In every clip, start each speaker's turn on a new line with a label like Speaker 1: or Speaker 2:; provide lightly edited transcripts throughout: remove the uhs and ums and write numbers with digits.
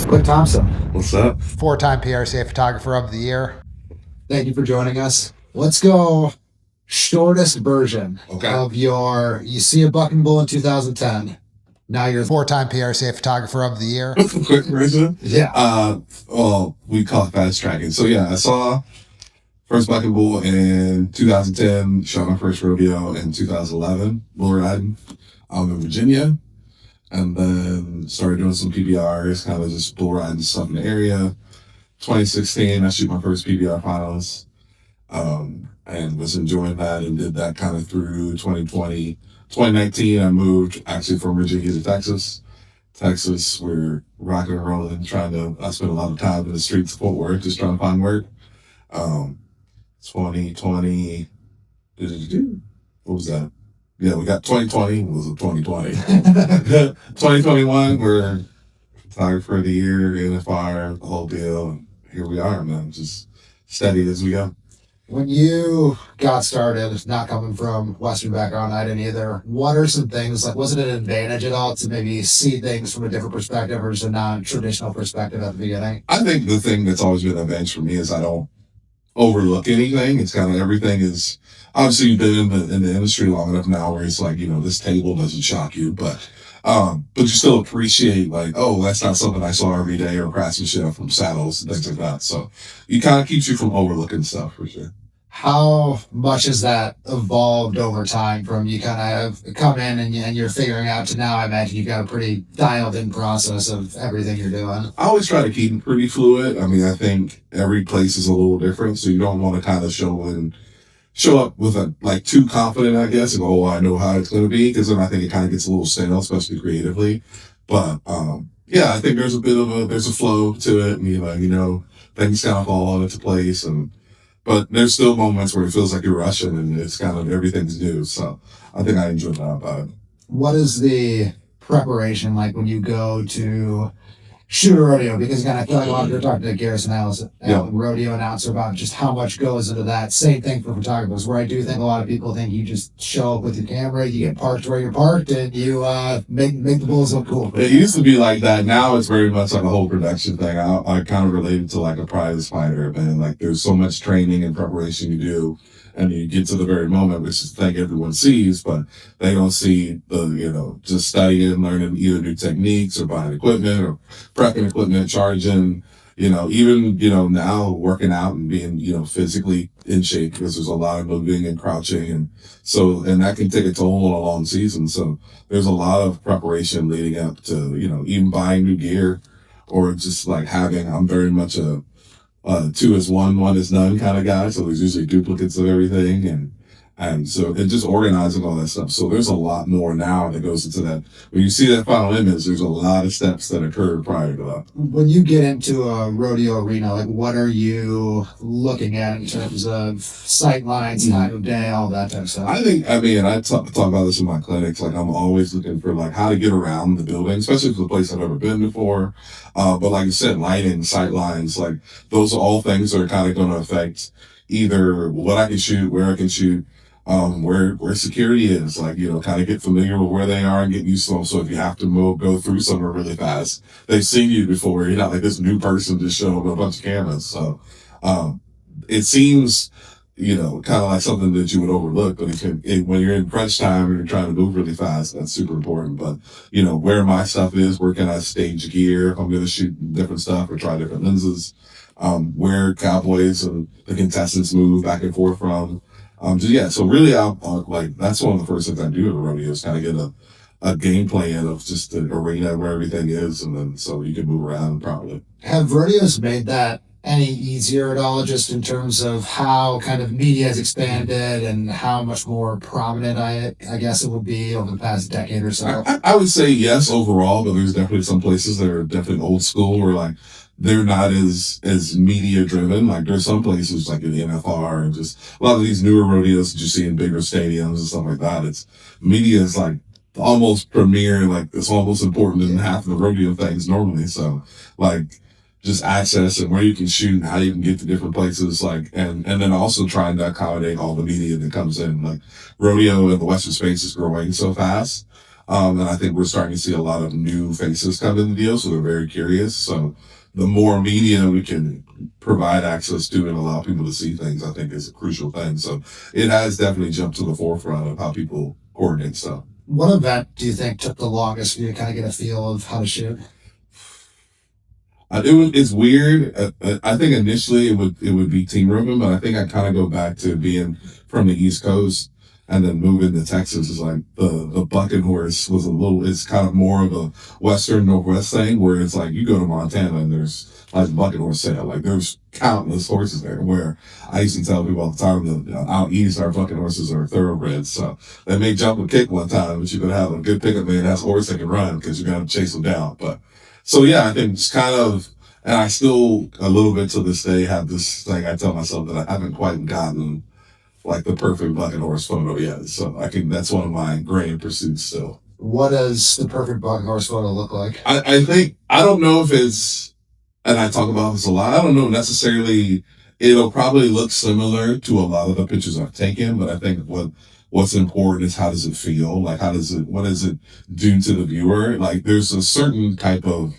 Speaker 1: Thompson,
Speaker 2: What's up?
Speaker 1: four-time PRCA Photographer of the Year. Thank you for joining us. Let's go shortest version of you see a bucking bull in 2010. Now you're four-time PRCA Photographer of the Year.
Speaker 2: Quick version.
Speaker 1: Yeah.
Speaker 2: Well, we call it fast tracking. So yeah, I saw first Bucking Bull in 2010. Shot my first rodeo in 2011. Bull riding in Virginia, and then started doing some PBRs, kind of just bull riding stuff in the area. 2016, I shoot my first PBR finals, and was enjoying that and did that kind of through 2020. 2019, I moved actually from Virginia to Texas. Texas, we're rocking and rolling, I spent a lot of time in the streets of Fort Worth just trying to find work. 2020, what was that? Yeah, we got 2020, was it 2020? 2021, we're photographer of the year, NFR, the whole deal. And here we are, man, just steady as we go.
Speaker 1: When you got started, not coming from Western background, I didn't either. What are some things, like, was it an advantage at all to maybe see things from a different perspective or just a non-traditional perspective at the beginning?
Speaker 2: I think the thing that's always been an advantage for me is I don't overlook anything. It's kind of everything is, obviously you've been in the industry long enough now where it's like, this table doesn't shock you, but you still appreciate like, oh, that's not something I saw every day, or craftsmanship from saddles and things like that. So it kind of keeps you from overlooking stuff for sure.
Speaker 1: How much has that evolved over time from you kind of come in and you're figuring out to now? I imagine you've got a pretty dialed in process of everything you're doing.
Speaker 2: I always try to keep it pretty fluid. I mean, I think every place is a little different, so you don't want to kind of show up with like too confident, I guess, and go, oh, I know how it's going to be, because then I think it kind of gets a little stale, especially creatively. But yeah, I think there's a flow to it, and things kind of fall into place, but there's still moments where it feels like you're rushing and it's kind of everything's new. So I think I enjoy that about it.
Speaker 1: What is the preparation like when you go to shoot a rodeo? Because again, I feel like a lot of people are talking to Garrison Ellis, rodeo announcer, about just how much goes into that. Same thing for photographers, where I do think a lot of people think you just show up with your camera, you get parked where you're parked, and you make the bulls look cool.
Speaker 2: It used to be like that. Now it's very much like a whole production thing. I kind of relate it to like a prize fighter, man. Like there's so much training and preparation you do, and you get to the very moment, which is the thing everyone sees, but they don't see just studying, learning either new techniques or buying equipment or prepping equipment, charging, even, now working out and being, physically in shape, because there's a lot of moving and crouching. And that can take a toll on a long season. So there's a lot of preparation leading up to, even buying new gear, or just like I'm very much a, 2 is 1, 1 is none kind of guy. So there's usually duplicates of everything, and just organizing all that stuff. So there's a lot more now that goes into that. When you see that final image, there's a lot of steps that occurred prior to that.
Speaker 1: When you get into a rodeo arena, like, what are you looking at in terms of sight lines, time of day, all that type of stuff?
Speaker 2: I talk about this in my clinics. Like, I'm always looking for like how to get around the building, especially if it's a place I've never been before. But like you said, lighting, sight lines, like those are all things that are kind of going to affect either what I can shoot, where I can shoot, where security is, like, kind of get familiar with where they are and get used to them. So if you have to go through somewhere really fast, they've seen you before. You're not like this new person just showing up with a bunch of cameras. So, it seems, kind of like something that you would overlook, but when you're in crunch time and you're trying to move really fast, that's super important. But, where my stuff is, where can I stage gear if I'm going to shoot different stuff or try different lenses, where cowboys and the contestants move back and forth from. So really, that's one of the first things I do at a rodeo is kind of get a game plan of just the arena where everything is, and then so you can move around properly.
Speaker 1: Have rodeos made that any easier at all, just in terms of how kind of media has expanded and how much more prominent I guess it would be over the past decade or so?
Speaker 2: I would say yes overall, but there's definitely some places that are definitely old school where like they're not as media driven. Like there's some places like in the NFR and just a lot of these newer rodeos that you see in bigger stadiums and stuff like that. It's media is like almost premier, like it's almost important than half of the rodeo things normally. So like just access and where you can shoot and how you can get to different places, like, and then also trying to accommodate all the media that comes in. Like rodeo in the Western space is growing so fast. And I think we're starting to see a lot of new faces come in the deal, so they're very curious. So the more media we can provide access to and allow people to see things, I think is a crucial thing. So it has definitely jumped to the forefront of how people coordinate stuff.
Speaker 1: What event do you think took the longest for you to kind of get a feel of how to shoot?
Speaker 2: It's weird. I think initially it would be team roping, but I think I kind of go back to being from the East Coast and then moving to Texas is like the bucking horse was a little. It's kind of more of a Western Northwest thing where it's like you go to Montana and there's like bucking horse sale. Like there's countless horses there. Where I used to tell people all the time that out east our bucking horses are thoroughbreds, so they may jump and kick one time, but you're gonna have a good pickup man that's a horse that can run because you're gonna chase them down. But so yeah, I think it's kind of, and I still a little bit to this day have this thing I tell myself that I haven't quite gotten like the perfect bucket horse photo yet. So I think that's one of my grand pursuits still.
Speaker 1: What does the perfect bucking horse photo look like?
Speaker 2: I think I don't know if it's, and I talk about this a lot. I don't know necessarily. It'll probably look similar to a lot of the pictures I've taken, but I think what's important is how does it feel? Like what does it do to the viewer? Like there's a certain type of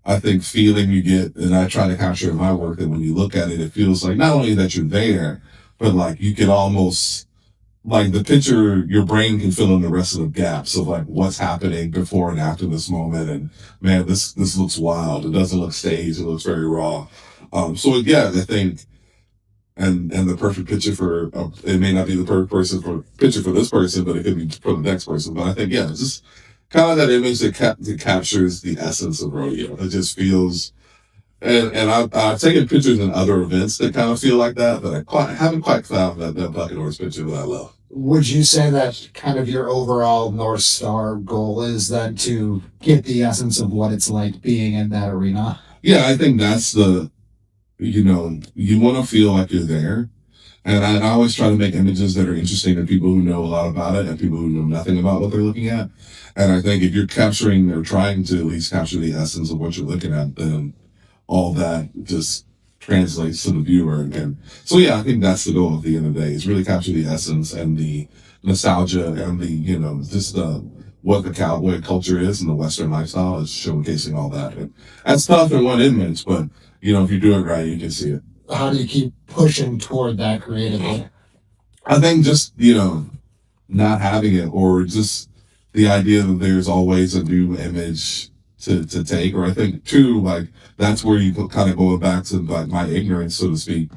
Speaker 2: I think feeling you get, and I try to capture in my work that when you look at it, it feels like not only that you're there, but like you can almost like the picture, your brain can fill in the rest of the gaps of like what's happening before and after this moment. And man, this looks wild. It doesn't look staged. It looks very raw. So yeah, I think and the perfect picture for it may not be the perfect person for picture for this person, but it could be for the next person. But I think yeah, it's just kind of that image that captures the essence of rodeo. It just feels and I've taken pictures in other events that kind of feel like that, but haven't quite found that bucket horse picture that I love.
Speaker 1: Would you say that kind of your overall North Star goal is then to get the essence of what it's like being in that arena?
Speaker 2: Yeah, I think that's you want to feel like you're there. And I always try to make images that are interesting to people who know a lot about it and people who know nothing about what they're looking at. And I think if you're capturing or trying to at least capture the essence of what you're looking at, then all that just translates to the viewer. And so, yeah, I think that's the goal at the end of the day is really capture the essence and the nostalgia and just what the cowboy culture is and the Western lifestyle is showcasing all that. And that's tough in one image, but if you do it right, you can see it.
Speaker 1: How do you keep pushing toward that creatively?
Speaker 2: I think just, not having it or just the idea that there's always a new image to take, or I think too, like that's where you kind of go back to like my ignorance, so to speak,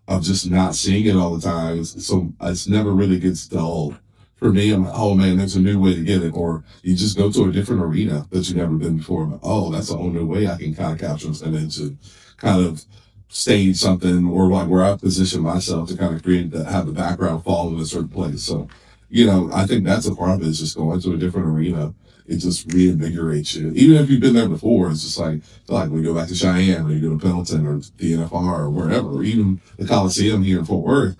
Speaker 2: of just not seeing it all the time. So it's never really gets dull. For me, I'm like, oh man, there's a new way to get it. Or you just go to a different arena that you've never been before. Like, oh, that's a whole new way I can kind of capture this image and kind of stage something, or like where I position myself to kind of have the background fall in a certain place. So, I think that's a part of it is just going to a different arena. It just reinvigorates you. Even if you've been there before, it's just like when you go back to Cheyenne or you go to Pendleton or the NFR or wherever, or even the Coliseum here in Fort Worth,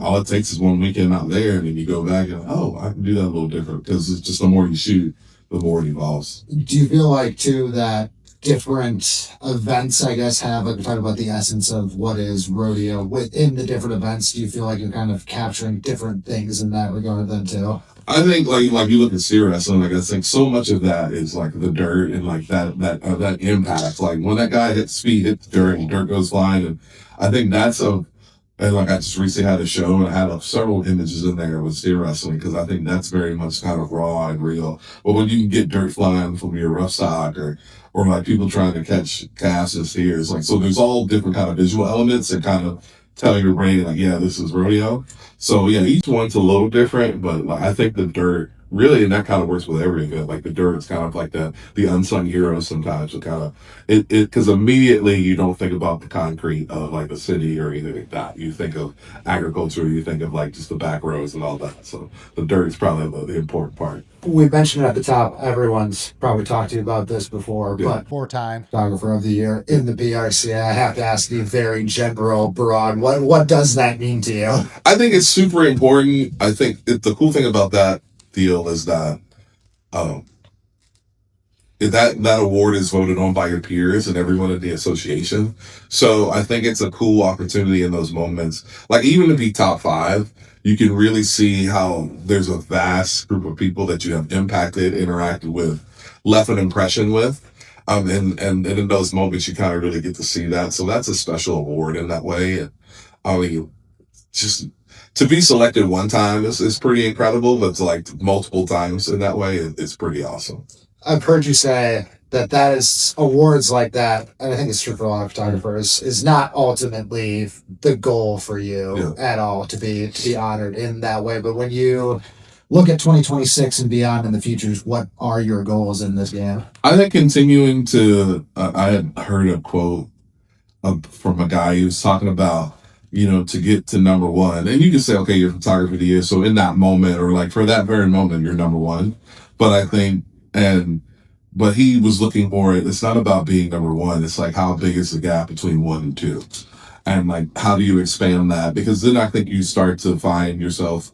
Speaker 2: all it takes is one weekend out there and then you go back and, oh, I can do that a little different because it's just the more you shoot, the more it evolves.
Speaker 1: Do you feel like, too, that different events, I guess, have, like we're talking about the essence of what is rodeo within the different events? Do you feel like you're kind of capturing different things in that regard then, too?
Speaker 2: I think like you look at steer wrestling, like I think so much of that is like the dirt and like that impact. Like when that guy hits speed, hits dirt and dirt goes flying, and I think and like I just recently had a show and I had several images in there with steer wrestling because I think that's very much kind of raw and real. But when you can get dirt flying from your rough stock or like people trying to catch calves and steers, like so there's all different kind of visual elements that kind of tell your brain like, yeah, this is rodeo. So yeah, each one's a little different, but like I think the dirt really, and that kind of works with everything. Like the dirt is kind of like the unsung hero sometimes. It kind of it because immediately you don't think about the concrete of like the city or anything like that. You think of agriculture. You think of like just the back roads and all that. So the dirt is probably the important part.
Speaker 1: We mentioned it at the top. Everyone's probably talked to you about this before,
Speaker 2: Yeah.
Speaker 1: but four-time photographer of the year in the PRCA. I have to ask the very general, broad. What does that mean to you?
Speaker 2: I think it's super important. I think the cool thing about that deal is that um, that award is voted on by your peers and everyone in the association. So I think it's a cool opportunity in those moments. Like even to be top five, you can really see how there's a vast group of people that you have impacted, interacted with, left an impression with. And in those moments, you kind of really get to see that. So that's a special award in that way. And I mean, just to be selected one time is pretty incredible, but to like multiple times in that way, it's pretty awesome.
Speaker 1: I've heard you say that is awards like that, and I think it's true for a lot of photographers, is not ultimately the goal for you
Speaker 2: Yeah.
Speaker 1: at all to be honored in that way. But when you look at 2026 and beyond in the futures, what are your goals in this game?
Speaker 2: I think continuing to, I had heard a quote from a guy who was talking about, to get to number one. And you can say, okay, you're photographer of the year. So in that moment, or like for that very moment, you're number one. But I think, but he was looking more at, it's not about being number one. It's like, how big is the gap between one and two? And like, how do you expand that? Because then I think you start to find yourself,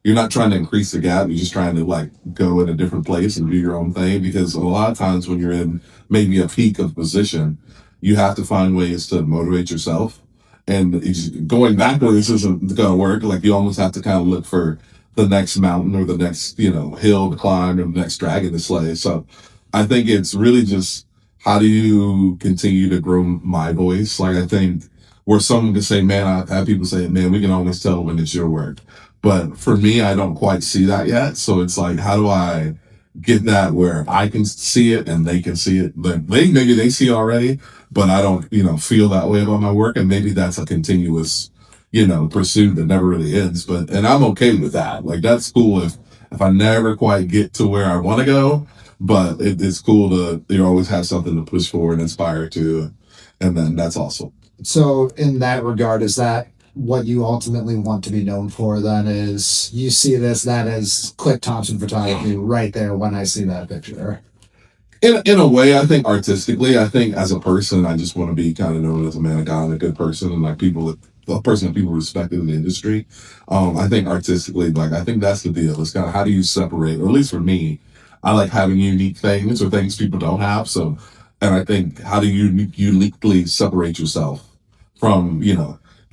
Speaker 2: you're not trying to increase the gap. You're just trying to like go in a different place and do your own thing. Because a lot of times when you're in maybe a peak of position, you have to find ways to motivate yourself. And going backwards isn't going to work. Like you almost have to kind of look for the next mountain or the next, hill to climb or the next dragon to slay. So I think it's really just how do you continue to grow my voice? Like I think where someone can say, man, I've had people say, man, we can always tell when it's your work. But for me, I don't quite see that yet. So it's like, how do I get that where I can see it and they can see it? But maybe they see it already, but I don't, feel that way about my work. And maybe that's a continuous, pursuit that never really ends. And I'm okay with that. Like that's cool if I never quite get to where I want to go, but it's cool to, you always have something to push for and inspire to. And then that's awesome.
Speaker 1: So, in that regard, is that what you ultimately want to be known for? Then is you see this that is Click Thompson photography right there when I see that picture.
Speaker 2: In a way, I think artistically, I think as a person, I just want to be kind of known as a man of God and a good person and like a person that people respect in the industry. I think artistically, like I think that's the deal. It's kind of how do you separate, or at least for me, I like having unique things or things people don't have. So, and I think how do you uniquely separate yourself from,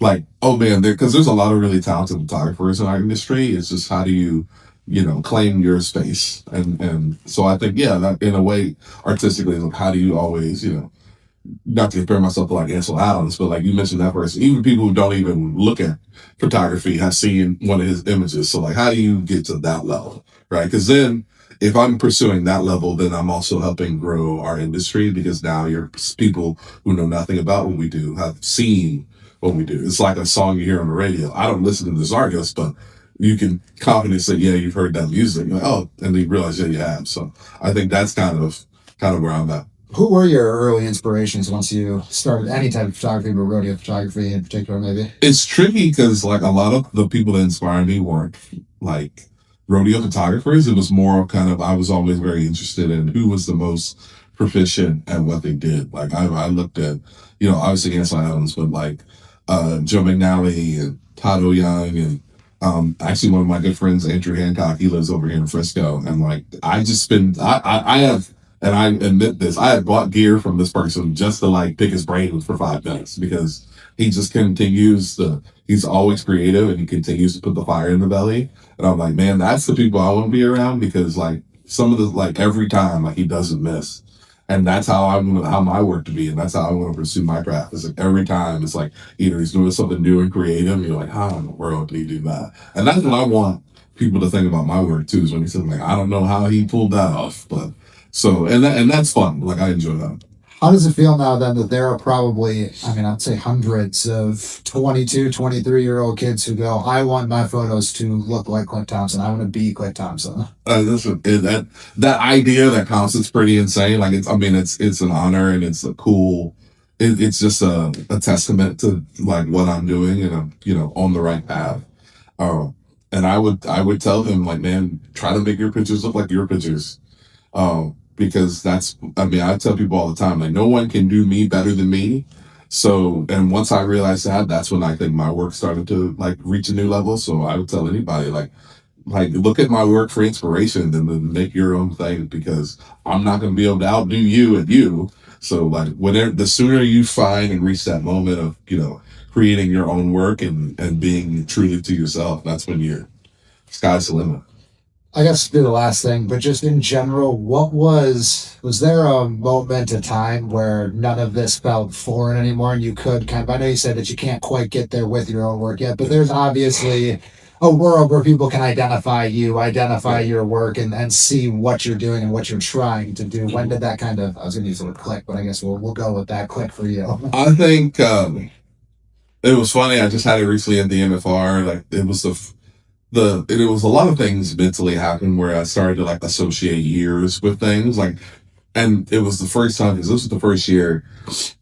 Speaker 2: like, oh man, because there's a lot of really talented photographers in our industry. It's just how do you, claim your space. And so I think, yeah, that in a way, artistically, like, how do you always, not to compare myself to like Ansel Adams, but like you mentioned that person, even people who don't even look at photography have seen one of his images. So like, how do you get to that level, right? Because then if I'm pursuing that level, then I'm also helping grow our industry because now you're people who know nothing about what we do have seen what we do. It's like a song you hear on the radio. I don't listen to this artist, but you can confidently say, yeah, you've heard that music. You're like, oh, and then you realize, yeah, you have. So I think that's kind of where I'm at.
Speaker 1: Who were your early inspirations once you started any type of photography, but rodeo photography in particular, maybe?
Speaker 2: It's tricky because like a lot of the people that inspired me weren't like rodeo photographers. It was more kind of I was always very interested in who was the most proficient at what they did. Like I looked at, obviously Ansel Adams, but like Joe McNally and Todd Young and actually one of my good friends, Andrew Hancock, he lives over here in Frisco. And like I just been I have and I admit this, I had bought gear from this person just to like pick his brain for 5 minutes because he just continues he's always creative and he continues to put the fire in the belly. And I'm like, man, that's the people I want to be around because like some of the like every time like he doesn't miss. And that's how how my work to be, and that's how I want to pursue my craft. It's like every time it's like either he's doing something new and creative, and you're like, how in the world did he do that? And that's what I want people to think about my work too, is when he says like, I don't know how he pulled that off, but so and that's fun. Like I enjoy that.
Speaker 1: How does it feel now then that there are probably, I mean, I'd say hundreds of 22, 23-year-old kids who go, I want my photos to look like Clint Thompson. I want to be Clint Thompson.
Speaker 2: Listen, that idea, that concept's pretty insane. Like it's an honor and it's a cool. It's just a testament to like what I'm doing and I'm on the right path. And I would tell him like, man, try to make your pictures look like your pictures. Because I tell people all the time, like, no one can do me better than me. So, and once I realized that, that's when I think my work started to like reach a new level. So I would tell anybody, like look at my work for inspiration and then make your own thing because I'm not going to be able to outdo you at you. So like whenever, the sooner you find and reach that moment of, creating your own work and being truly to yourself, that's when you're sky's the limit.
Speaker 1: I guess to do the last thing, but just in general, what was there a moment in time where none of this felt foreign anymore and you could kind of, I know you said that you can't quite get there with your own work yet, but there's obviously a world where people can identify you, identify your work, and see what you're doing and what you're trying to do. When did that kind of, I was going to use the word click, but I guess we'll go with that click for you.
Speaker 2: I think it was funny. I just had it recently at the NFR. Like it was it was a lot of things mentally happened where I started to like associate years with things like, and it was the first time because this was the first year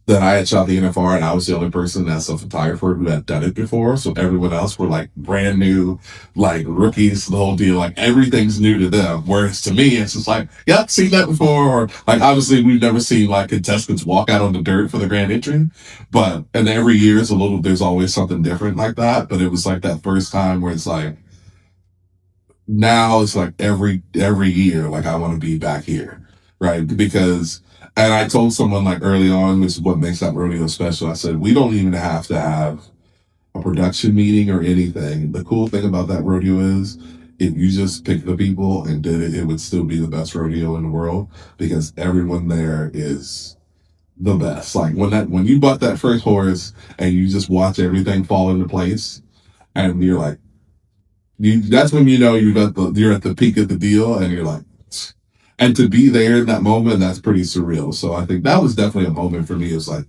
Speaker 2: that I had shot the NFR and I was the only person as a photographer who had done it before. So everyone else were like brand new, like rookies, the whole deal, like everything's new to them. Whereas to me, it's just like, yeah, I've seen that before. Or like, obviously we've never seen like contestants walk out on the dirt for the grand entry, and every year is there's always something different like that. But it was like that first time where it's like, now it's like every year, like I want to be back here, right? Because, and I told someone like early on, this is what makes that rodeo special. I said we don't even have to have a production meeting or anything. The cool thing about that rodeo is if you just pick the people and did it, it would still be the best rodeo in the world because everyone there is the best. Like when you bought that first horse and you just watch everything fall into place, and you're like. That's when you know you're at the peak of the deal, and you're like, and to be there in that moment, that's pretty surreal. So I think that was definitely a moment for me. It's like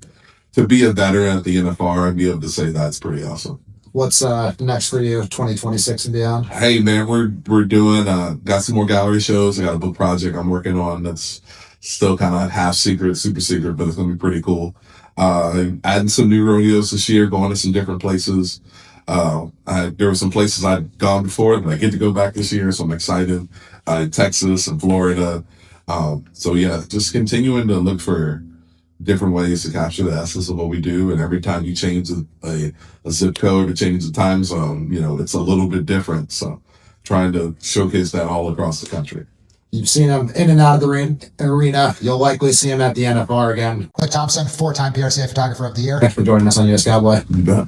Speaker 2: to be a veteran at the NFR and be able to say that's pretty awesome.
Speaker 1: What's next for you, 2026 and beyond?
Speaker 2: Hey man, we're doing got some more gallery shows. I got a book project I'm working on that's still kind of half secret, super secret, but it's gonna be pretty cool. Adding some new rodeos this year, going to some different places. There were some places I'd gone before, but I get to go back this year, so I'm excited. Texas and Florida. So yeah, just continuing to look for different ways to capture the essence of what we do. And every time you change a zip code or change the time zone, it's a little bit different. So trying to showcase that all across the country.
Speaker 1: You've seen him in and out of the arena. You'll likely see him at the NFR again. Click Thompson, 4-time PRCA Photographer of the Year. Thanks for joining us on US Cowboy.
Speaker 2: You bet.